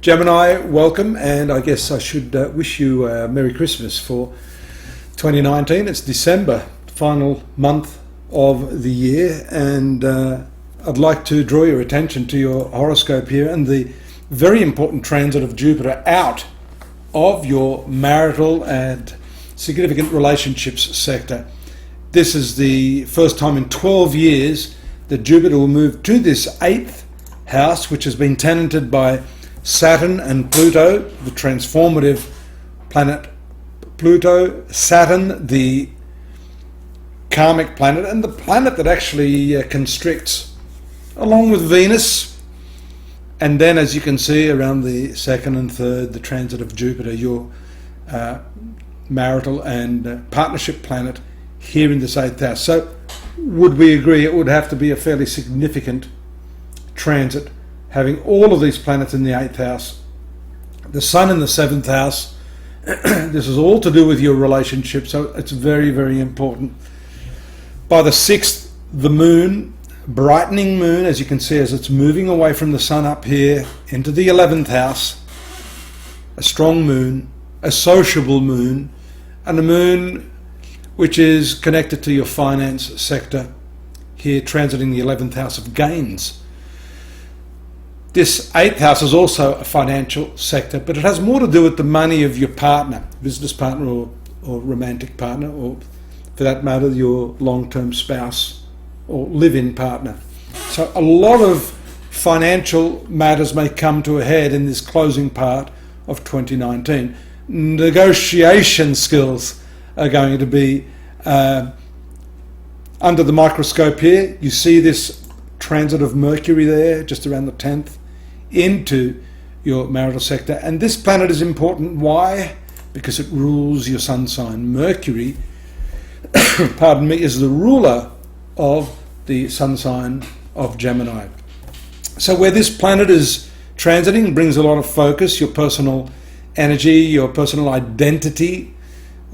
Gemini, welcome, and I guess I should wish you a Merry Christmas for 2019. It's December, final month of the year, and I'd like to draw your attention to your horoscope here and the very important transit of Jupiter out of your marital and significant relationships sector. This is the first time in 12 years that Jupiter will move to this 8th house, which has been tenanted by Saturn and Pluto, the transformative planet Pluto, Saturn, the karmic planet, and the planet that actually constricts, along with Venus. And then, as you can see, around the 2nd and 3rd, the transit of Jupiter, your marital and partnership planet here in this 8th house. So would we agree it would have to be a fairly significant transit, having all of these planets in the 8th house, the Sun in the 7th house. This is all to do with your relationship, so it's very, very important. By the 6th, the moon, brightening moon, as you can see, as it's moving away from the Sun up here into the 11th house, a strong moon, a sociable moon, and a moon which is connected to your finance sector, here transiting the 11th house of gains. This 8th house is also a financial sector, but it has more to do with the money of your partner, business partner or romantic partner, or for that matter, your long-term spouse or live-in partner. So a lot of financial matters may come to a head in this closing part of 2019. Negotiation skills are going to be under the microscope here. You see this transit of Mercury there, just around the 10th, into your marital sector. And this planet is important. Why? Because it rules your sun sign. Mercury, pardon me, is the ruler of the sun sign of Gemini. So where this planet is transiting brings a lot of focus. Your personal energy, your personal identity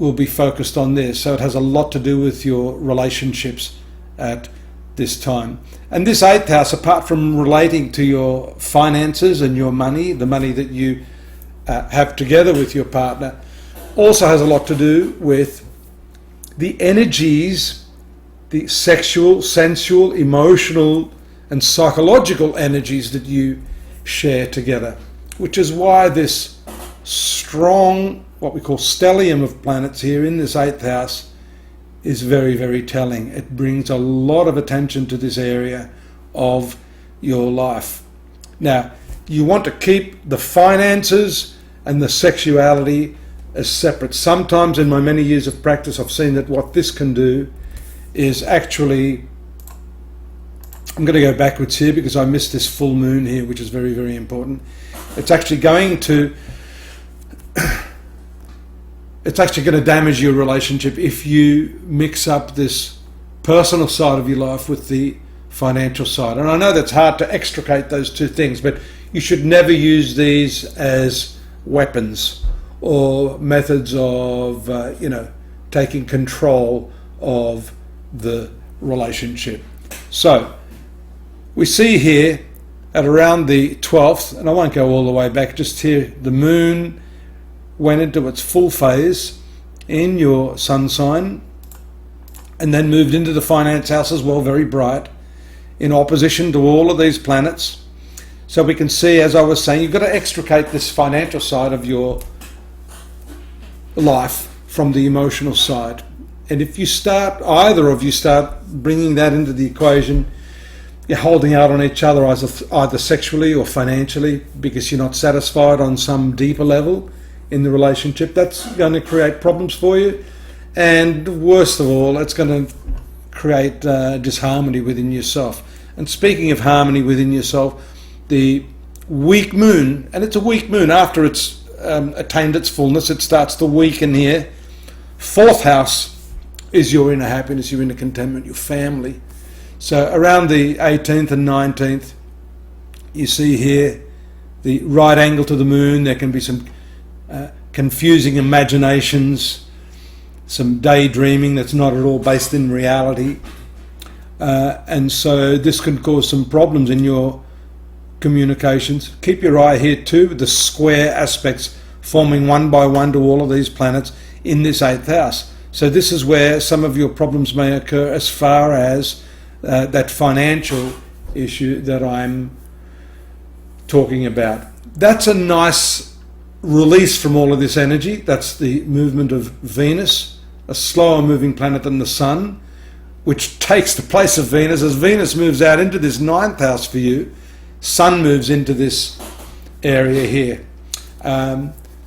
will be focused on this. So it has a lot to do with your relationships at this time. And this 8th house, apart from relating to your finances and your money, the money that you have together with your partner, also has a lot to do with the energies, the sexual, sensual, emotional and psychological energies that you share together, which is why this strong, what we call stellium of planets here in this 8th house is very, very telling. It brings a lot of attention to this area of your life. Now, you want to keep the finances and the sexuality as separate. Sometimes in my many years of practice, I've seen that what this can do is actually, I'm going to go backwards here because I missed this full moon here, which is very, very important. It's actually going to damage your relationship if you mix up this personal side of your life with the financial side. And I know that's hard to extricate those two things, but you should never use these as weapons or methods of, taking control of the relationship. So we see here at around the 12th, and I won't go all the way back, just here, the moon went into its full phase in your sun sign and then moved into the finance house as well, very bright, in opposition to all of these planets. So we can see, as I was saying, you've got to extricate this financial side of your life from the emotional side. And if you start, either of you start bringing that into the equation, you're holding out on each other either sexually or financially because you're not satisfied on some deeper level in the relationship. That's going to create problems for you, and worst of all, it's going to create disharmony within yourself. And speaking of harmony within yourself, the weak moon, and it's a weak moon after it's attained its fullness, it starts to weaken here. 4th house is your inner happiness, your inner contentment, your family. So around the 18th and 19th, you see here the right angle to the moon. There can be some confusing imaginations, some daydreaming that's not at all based in reality. And so this can cause some problems in your communications. Keep your eye here too with the square aspects forming one by one to all of these planets in this 8th house. So this is where some of your problems may occur as far as that financial issue that I'm talking about. That's a nice release from all of this energy. That's the movement of Venus, a slower moving planet than the Sun, which takes the place of Venus. As Venus moves out into this 9th house for you, Sun moves into this area here.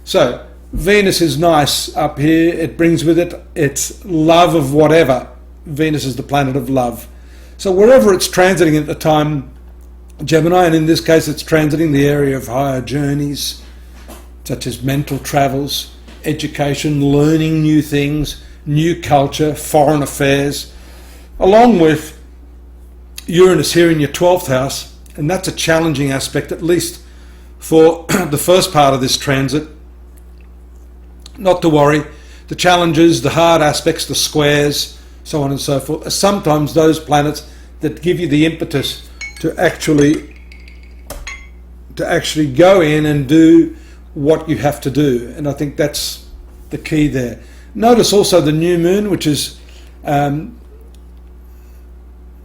So Venus is nice up here. It brings with it its love of whatever. Venus is the planet of love. So wherever it's transiting at the time, Gemini, and in this case it's transiting the area of higher journeys, such as mental travels, education, learning new things, new culture, foreign affairs, along with Uranus here in your 12th house, and that's a challenging aspect, at least for the first part of this transit. Not to worry, the challenges, the hard aspects, the squares, so on and so forth, are sometimes those planets that give you the impetus to actually go in and do what you have to do. And I think that's the key there. Notice also the new moon, which is the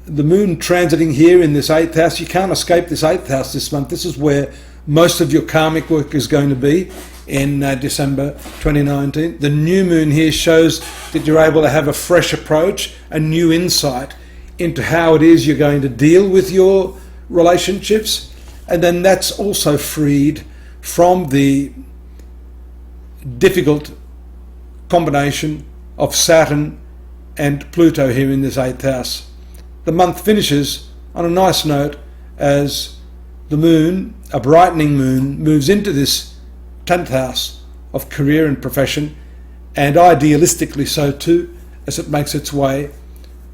moon transiting here in this 8th house. You can't escape this 8th house this month. This is where most of your karmic work is going to be in December 2019. The new moon here shows that you're able to have a fresh approach, a new insight into how it is you're going to deal with your relationships. And then that's also freed from the difficult combination of Saturn and Pluto here in this 8th house. The month finishes on a nice note as the moon, a brightening moon, moves into this 10th house of career and profession, and idealistically so too, as it makes its way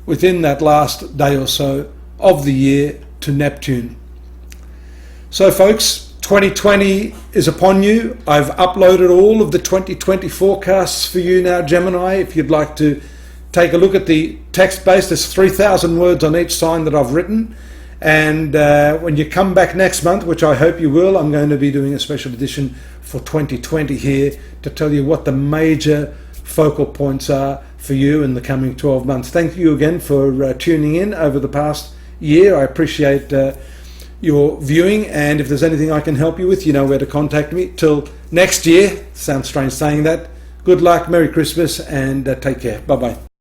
within that last day or so of the year to Neptune. So folks, 2020 is upon you. I've uploaded all of the 2020 forecasts for you now, Gemini. If you'd like to take a look at the text base, there's 3,000 words on each sign that I've written. And when you come back next month, which I hope you will, I'm going to be doing a special edition for 2020 here to tell you what the major focal points are for you in the coming 12 months. Thank you again for tuning in over the past year. I appreciate your viewing, and if there's anything I can help you with, you know where to contact me. Till next year, sounds strange saying that, good luck, Merry Christmas, and take care. Bye-bye.